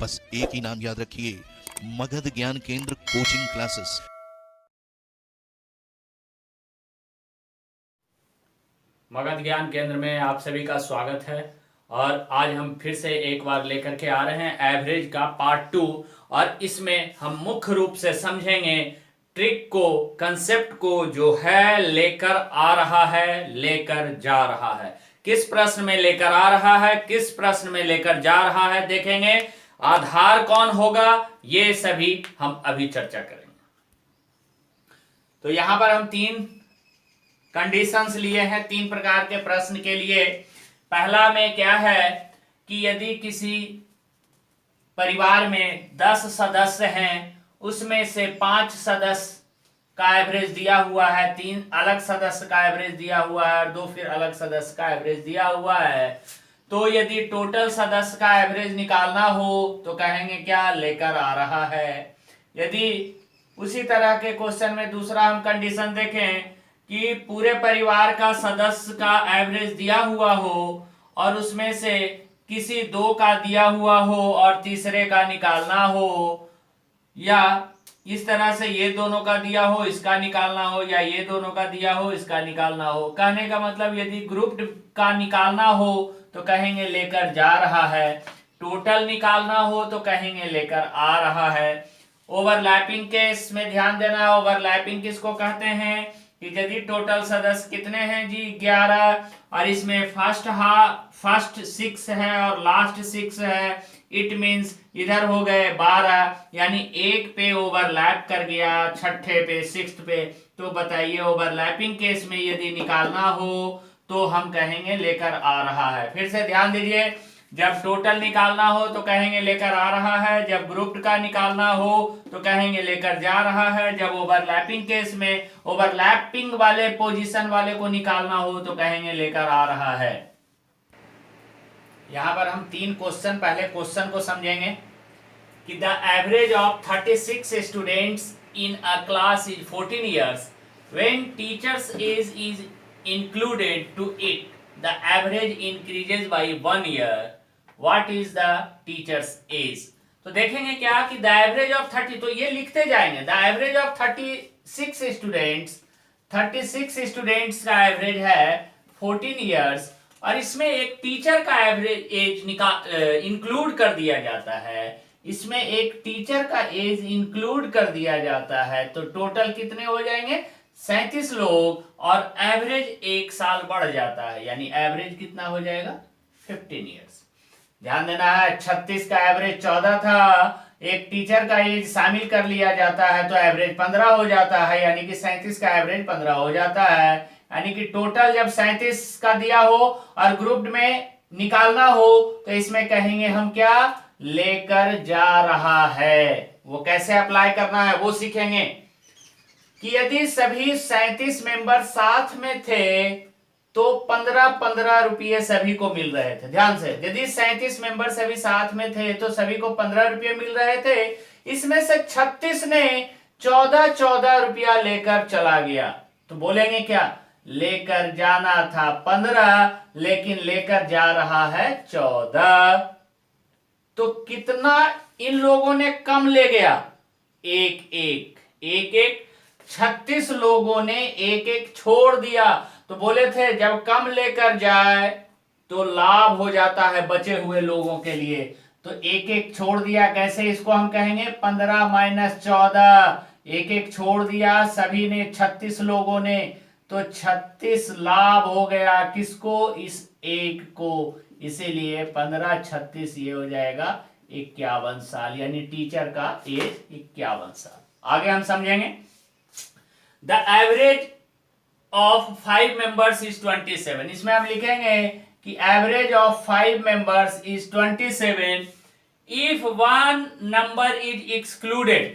बस एक ही नाम याद रखिए, मगध ज्ञान केंद्र कोचिंग क्लासेस। मगध ज्ञान केंद्र में आप सभी का स्वागत है। और आज हम फिर से एक बार लेकर के आ रहे हैं एवरेज का पार्ट 2। और इसमें हम मुख्य रूप से समझेंगे ट्रिक को, कंसेप्ट को जो है लेकर आ रहा है, लेकर जा रहा है। किस प्रश्न में लेकर आ रहा है, किस प्रश्न में लेकर जा रहा है देखेंगे। आधार कौन होगा, ये सभी हम अभी चर्चा करेंगे। तो यहां पर हम तीन कंडीशंस लिए हैं, तीन प्रकार के प्रश्न के लिए। पहला में क्या है कि यदि किसी परिवार में 10 सदस्य हैं, उसमें से 5 सदस्य का एवरेज दिया हुआ है, 3 अलग सदस्य का एवरेज दिया हुआ है और 2 फिर अलग सदस्य का एवरेज दिया हुआ है। तो यदि टोटल सदस्य का एवरेज निकालना हो तो कहेंगे क्या, लेकर आ रहा है। यदि उसी तरह के क्वेश्चन में दूसरा हम कंडीशन देखें कि पूरे परिवार का सदस्य का एवरेज दिया हुआ हो और उसमें से किसी 2 का दिया हुआ हो और तीसरे का निकालना हो, या इस तरह से ये दोनों का दिया हो इसका निकालना हो, या ये दोनों का दिया हो इसका निकालना हो। कहने का मतलब यदि ग्रुप का निकालना हो तो कहेंगे लेकर जा रहा है, टोटल निकालना हो तो कहेंगे लेकर आ रहा है। ओवरलैपिंग केस में ध्यान देना। ओवरलैपिंग किसको कहते हैं कि यदि टोटल सदस्य कितने हैं जी, 11, और इसमें फर्स्ट 6 है और लास्ट 6 है, इट मींस इधर हो गए 12, यानी एक पे ओवरलैप कर गया, छठे पे, 6th पे। तो बताइए ओवरलैपिंग केस में यदि निकालना हो तो हम कहेंगे लेकर आ रहा है। फिर से ध्यान दीजिए, जब टोटल निकालना हो तो कहेंगे लेकर आ रहा है, जब ग्रुप का निकालना हो तो कहेंगे लेकर जा रहा है, जब ओवरलैपिंग केस में ओवरलैपिंग वाले पोजीशन वाले को निकालना हो तो कहेंगे लेकर आ रहा है। यहां पर हम 3 क्वेश्चन, पहले क्वेश्चन को समझेंगे कि the average of 36 students in a class is 14 years when teachers age is included to it the average increases by 1 year. What is the teacher's age? तो देखेंगे क्या कि the average of 30, तो ये लिखते जाएंगे the average of 36 स्टूडेंट्स का average है 14 years, और इसमें एक टीचर का एवरेज एज इंक्लूड कर दिया जाता है। इसमें एक टीचर का एज इंक्लूड कर दिया जाता है, तो टोटल कितने हो जाएंगे, 37 लोग, और एवरेज 1 साल बढ़ जाता है, यानी एवरेज कितना हो जाएगा, 15 years। ध्यान देना है, 36 का एवरेज 14 था, एक टीचर का एज शामिल कर लिया जाता है तो एवरेज 15 हो जाता है, यानी कि 37 का एवरेज 15 हो जाता है। यानी कि टोटल जब 37 का दिया हो और ग्रुप में निकालना हो तो इसमें कहेंगे हम क्या, लेकर जा रहा है। वो कैसे अप्लाई करना है वो सीखेंगे कि यदि सभी 37 मेंबर साथ में थे तो 15-15 रुपये सभी को मिल रहे थे। ध्यान से, यदि 37 मेंबर सभी साथ में थे तो सभी को 15 रुपये मिल रहे थे। इसमें से 36 ने 14 रुपया लेकर चला गया, तो बोलेंगे क्या, लेकर जाना था 15 लेकिन लेकर जा रहा है 14। तो कितना इन लोगों ने कम ले गया, एक 36 लोगों ने एक छोड़ दिया। तो बोले थे जब कम लेकर जाए तो लाभ हो जाता है बचे हुए लोगों के लिए, तो एक छोड़ दिया। कैसे, इसको हम कहेंगे 15 - 14, एक छोड़ दिया सभी ने, 36 लोगों ने, तो 36 लाभ हो गया किसको, इस एक को। इसीलिए 15 36 ये हो जाएगा 51 साल, यानी टीचर का एज 51 साल। आगे हम समझेंगे The average of 5 members is 27। इसमें हम लिखेंगे कि average of 5 members is 27 if one number is excluded।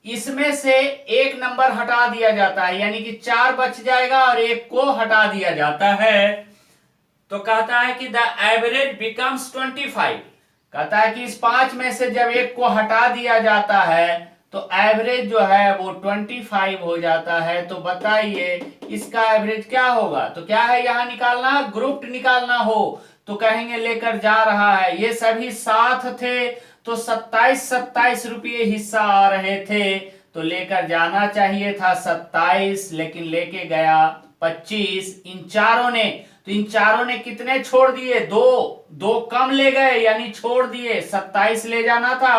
इसमें से एक नंबर हटा दिया जाता है, यानी कि 4 बच जाएगा और एक को हटा दिया जाता है, तो कहता है कि the average becomes 25। कहता है कि इस 5 में से जब एक को हटा दिया जाता है तो एवरेज जो है वो 25 हो जाता है। तो बताइए इसका एवरेज क्या होगा, तो क्या है यहां निकालना, ग्रुप निकालना हो तो कहेंगे लेकर जा रहा है। ये सभी साथ थे तो 27 रुपये हिस्सा आ रहे थे, तो लेकर जाना चाहिए था 27, लेकिन लेके गया 25। इन चारों ने कितने छोड़ दिए? दो कम ले गए यानी छोड़ दिए। 27 ले जाना था,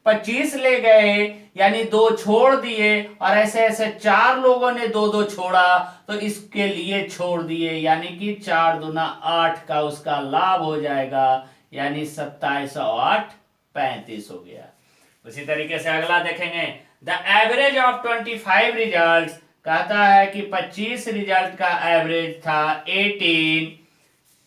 25 ले गए यानी 2 छोड़ दिए, और ऐसे ऐसे 4 लोगों ने 2 छोड़ा तो इसके लिए छोड़ दिए, यानी कि 4 दूना 8 का उसका लाभ हो जाएगा, यानी 27 और 8 35 हो गया। उसी तरीके से अगला देखेंगे, द एवरेज ऑफ 25 रिजल्ट, कहता है कि 25 रिजल्ट का एवरेज था 18।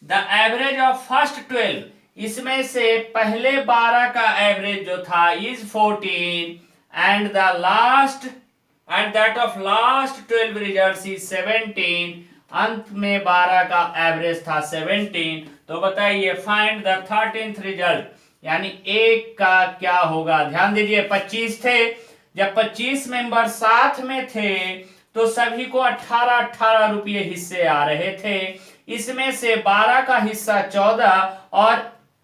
द एवरेज ऑफ फर्स्ट 12, इसमें से पहले 12 का एवरेज जो था is 14, and the last and that of last 12 results is 17, अंत में 12 का एवरेज था 17। तो बताइए फाइंड द 13th रिजल्ट, यानी एक का क्या होगा। ध्यान दीजिए 25 थे, जब 25 मेंबर साथ में थे तो सभी को 18 रुपये हिस्से आ रहे थे। इसमें से 12 का हिस्सा 14 और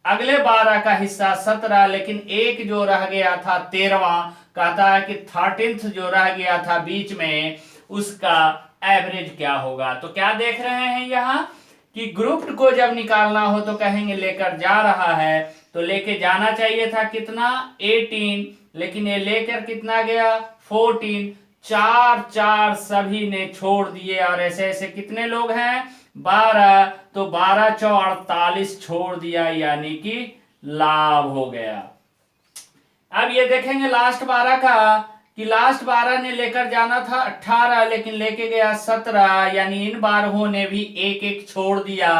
अगले 12 का हिस्सा 17, लेकिन एक जो रह गया था 13वां, कहता है कि 13th जो रह गया था बीच में, उसका एवरेज क्या होगा। तो क्या देख रहे हैं यहाँ कि ग्रुप्ड को जब निकालना हो तो कहेंगे लेकर जा रहा है, तो लेके जाना चाहिए था कितना 18, लेकिन ये लेकर कितना गया 14। 4 सभी ने छोड़ दिए, और ऐसे ऐसे कितने लोग हैं 12, तो 12 4 48 छोड़ दिया, यानी कि लाभ हो गया। अब ये देखेंगे लास्ट 12 का, कि लास्ट 12 ने लेकर जाना था 18, लेकिन लेके गया 17, यानी इन 12 ने भी एक एक छोड़ दिया,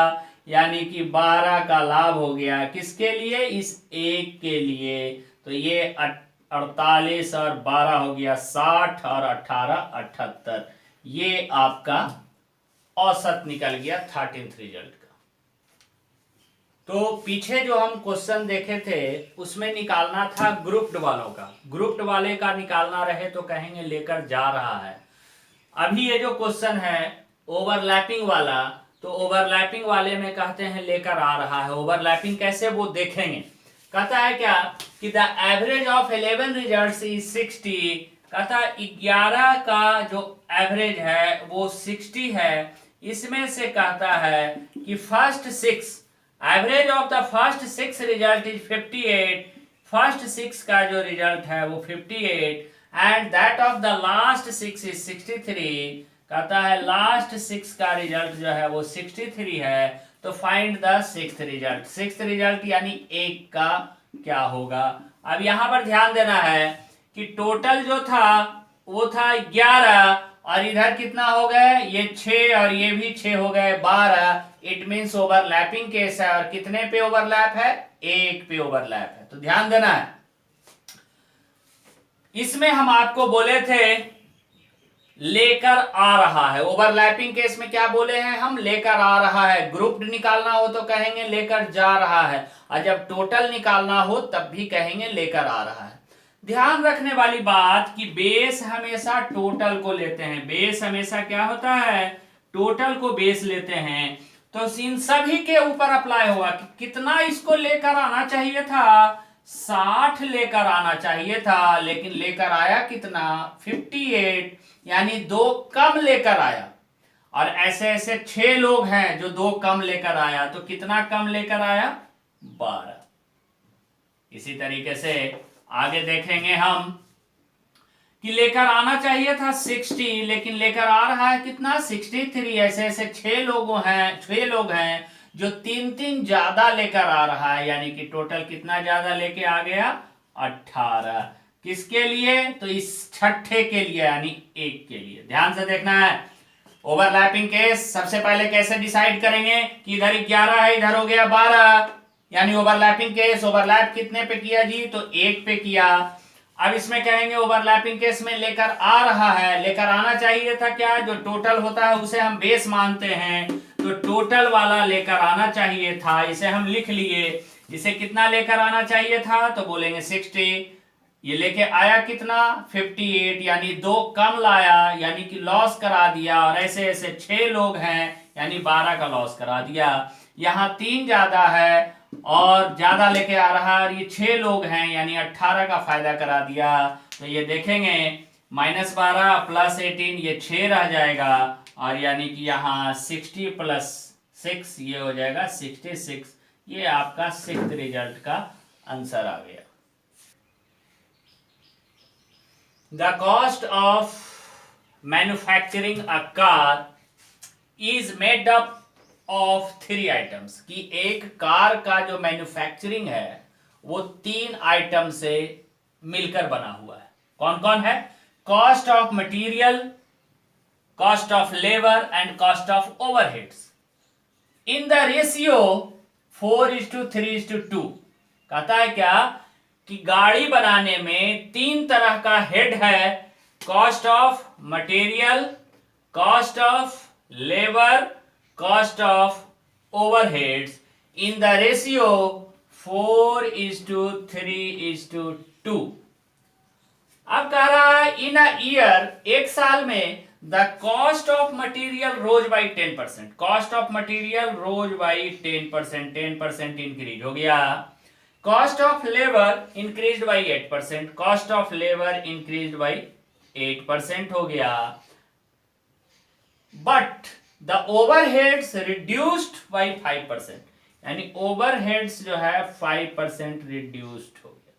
यानी कि 12 का लाभ हो गया। किसके लिए? इस एक के लिए। तो ये 48 और 12 हो गया 60 और 18 78। ये आपका औसत निकल गया 13th रिजल्ट का। तो पीछे जो हम क्वेश्चन देखे थे उसमें निकालना था ग्रुप्ड वालों का। ग्रुप्ड वाले का निकालना रहे तो कहेंगे लेकर जा रहा है। अभी ये जो क्वेश्चन है ओवरलैपिंग वाला, तो ओवरलैपिंग वाले में कहते हैं लेकर आ रहा है। ओवरलैपिंग कैसे वो देखेंगे। कहता है क्या कि the average of 11 results is 60। कहता है 11 का जो एवरेज है वो 60 है। इसमें से कहता है कि first 6, average of the first 6 result is 58। First 6 का जो रिजल्ट है वो 58, and that of the last 6 is 63। कहता है लास्ट 6 का रिजल्ट जो है वो 63 है। तो find the 6th result. 6th result यानी एक का क्या होगा। अब यहां पर ध्यान देना है कि टोटल जो था वो था 11, और इधर कितना हो गए ये 6 और ये भी 6 हो गए 12। इट मीन्स ओवरलैपिंग केस है, और कितने पे ओवरलैप है? एक पे ओवरलैप है। तो ध्यान देना है, इसमें हम आपको बोले थे लेकर आ रहा है। ओवरलैपिंग केस में क्या बोले हैं हम? लेकर आ रहा है। ग्रुप्ड निकालना हो तो कहेंगे लेकर जा रहा है, और जब टोटल निकालना हो तब भी कहेंगे लेकर आ रहा है। ध्यान रखने वाली बात कि बेस हमेशा टोटल को लेते हैं। बेस हमेशा क्या होता है? टोटल को बेस लेते हैं। तो इन सभी के ऊपर अप्लाई हुआ कि कितना इसको लेकर आना चाहिए था, 60 लेकर आना चाहिए था, लेकिन लेकर आया कितना 58, यानी 2 कम लेकर आया। और ऐसे ऐसे 6 लोग हैं जो 2 कम लेकर आया, तो कितना कम लेकर आया 12। इसी तरीके से आगे देखेंगे हम कि लेकर आना चाहिए था 60, लेकिन लेकर आ रहा है कितना 63। ऐसे ऐसे 6 लोग हैं जो 3 ज्यादा लेकर आ रहा है, यानी कि टोटल कितना ज्यादा लेके आ गया 18। किसके लिए? तो इस छठे के लिए, यानी एक के लिए। ध्यान से देखना है। ओवरलैपिंग केस सबसे पहले कैसे डिसाइड करेंगे कि इधर 11 है, इधर हो गया 12, यानी ओवरलैपिंग केस ओवरलैप कितने पे किया जी? तो 1 पे किया। अब इसमें कहेंगे ओवरलैपिंग केस में लेकर आ रहा है। लेकर आना चाहिए था क्या? जो टोटल होता है उसे हम बेस मानते हैं, तो टोटल वाला लेकर आना चाहिए था। इसे हम लिख लिए। इसे कितना लेकर आना चाहिए था? तो बोलेंगे 60। ये लेके आया कितना 58, यानी 2 कम लाया, यानी कि लॉस करा दिया। और ऐसे ऐसे 6 लोग हैं, यानी 12 का लॉस करा दिया। यहाँ 3 ज्यादा है और ज्यादा लेके आ रहा है और ये 6 लोग हैं यानी 18 का फायदा करा दिया। तो ये देखेंगे -12 + 18 ये 6 रह जाएगा और यानी कि यहाँ 60 + 6 ये हो जाएगा 66। ये आपका 6th रिजल्ट का आंसर आ गया। The cost of manufacturing a car is made up of 3 items, कि एक कार का जो मैन्युफैक्चरिंग है वो 3 आइटम से मिलकर बना हुआ है। कौन कौन है? Cost of material, cost of labour and cost of overheads in the ratio 4:3:2। कहता है क्या कि गाड़ी बनाने में 3 तरह का हेड है, cost of material, cost of labour, cost of overheads in the ratio 4:3:2। अब कह रहा है इन अ ईयर, एक साल में, the cost of material rose by 10%, cost of material rose by 10%, 10% increase हो गया। Cost of labour increase by 8%, cost of labour increase by 8% हो गया। But the overheads reduced by 5%, यानी ओवरहेड्स जो है 5% रिड्यूस्ड हो गया।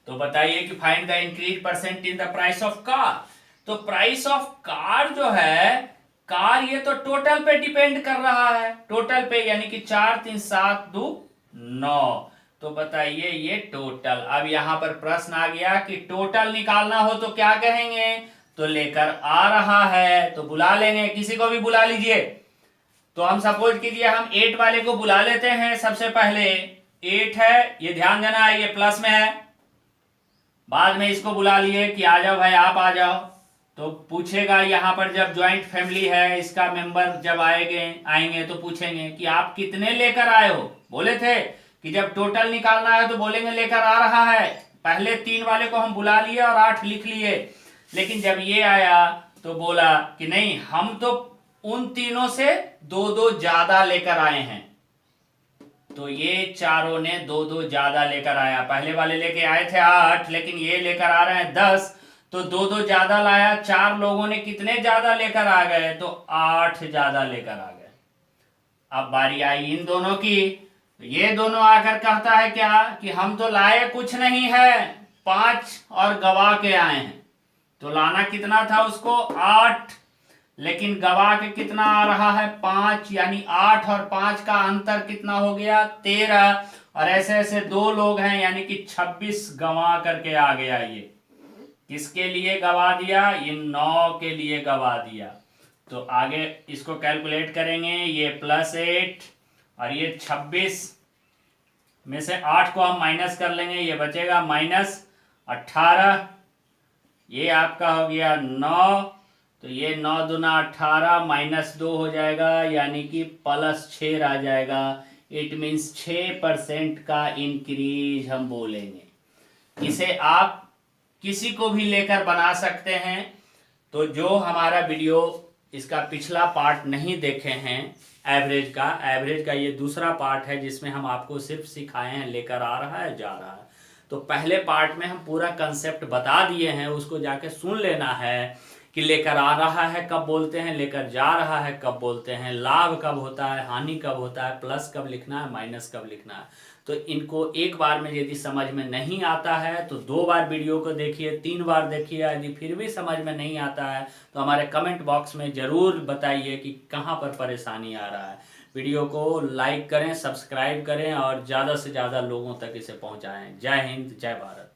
तो बताइए कि find the increase percent in the price of car. तो प्राइस ऑफ कार जो है, कार ये तो टोटल पे डिपेंड कर रहा है, टोटल पे, यानी कि 4 3 7 2 9। तो बताइए ये टोटल। अब यहां पर प्रश्न आ गया कि टोटल निकालना हो तो क्या कहेंगे? तो लेकर आ रहा है तो बुला लेंगे, किसी को भी बुला लीजिए। तो हम सपोज कीजिए हम 8 वाले को बुला लेते हैं। सबसे पहले 8 है, ये ध्यान देना ये प्लस में है। बाद में इसको बुला लिए कि आ जाओ भाई, आप आ जाओ। तो पूछेगा यहाँ पर, जब ज्वाइंट फैमिली है, इसका मेंबर जब आएंगे तो पूछेंगे कि आप कितने लेकर आए हो। बोले थे कि जब टोटल निकालना है तो बोलेंगे लेकर आ रहा है। पहले 3 वाले को हम बुला लिए और 8 लिख लिए, लेकिन जब ये आया तो बोला कि नहीं, हम तो उन तीनों से 2-2 ज्यादा लेकर आए हैं। तो ये चारों ने 2-2 ज्यादा लेकर आया। पहले वाले लेके आए थे 8, लेकिन ये लेकर आ रहे हैं 10, तो 2-2 ज्यादा लाया। 4 लोगों ने कितने ज्यादा लेकर आ गए? तो 8 ज्यादा लेकर आ गए। अब बारी आई इन दोनों की। ये दोनों आकर कहता है क्या कि हम तो लाए कुछ नहीं है, 5 और गवा के आए हैं। तो लाना कितना था उसको? 8, लेकिन गवा के कितना आ रहा है? 5, यानी 8 और 5 का अंतर कितना हो गया? 13। और ऐसे ऐसे 2 लोग हैं, यानी कि 26 गवा करके आ गया। ये किसके लिए गवा दिया? ये 9 के लिए गवा दिया। तो आगे इसको कैलकुलेट करेंगे, ये +8 और ये 26 में से 8 को हम माइनस कर लेंगे, ये बचेगा -18। ये आपका हो गया 9, तो ये 9 दूना 18 -2 हो जाएगा, यानी कि +6 आ जाएगा। इट मीन्स 6% का इंक्रीज हम बोलेंगे। इसे आप किसी को भी लेकर बना सकते हैं। तो जो हमारा वीडियो इसका पिछला पार्ट नहीं देखे हैं एवरेज का ये दूसरा पार्ट है, जिसमें हम आपको सिर्फ सिखाए हैं लेकर आ रहा है, जा रहा है। तो पहले पार्ट में हम पूरा कंसेप्ट बता दिए हैं, उसको जाके सुन लेना है कि लेकर आ रहा है कब बोलते हैं, लेकर जा रहा है कब बोलते हैं, लाभ कब होता है, हानि कब होता है, प्लस कब लिखना है, माइनस कब लिखना है। तो इनको एक बार में यदि समझ में नहीं आता है तो 2 बार वीडियो को देखिए, 3 बार देखिए। यदि फिर भी समझ में नहीं आता है तो हमारे कमेंट बॉक्स में ज़रूर बताइए कि कहाँ पर परेशानी आ रहा है। वीडियो को लाइक करें, सब्सक्राइब करें और ज़्यादा से ज़्यादा लोगों तक इसे पहुँचाएँ। जय हिंद, जय भारत।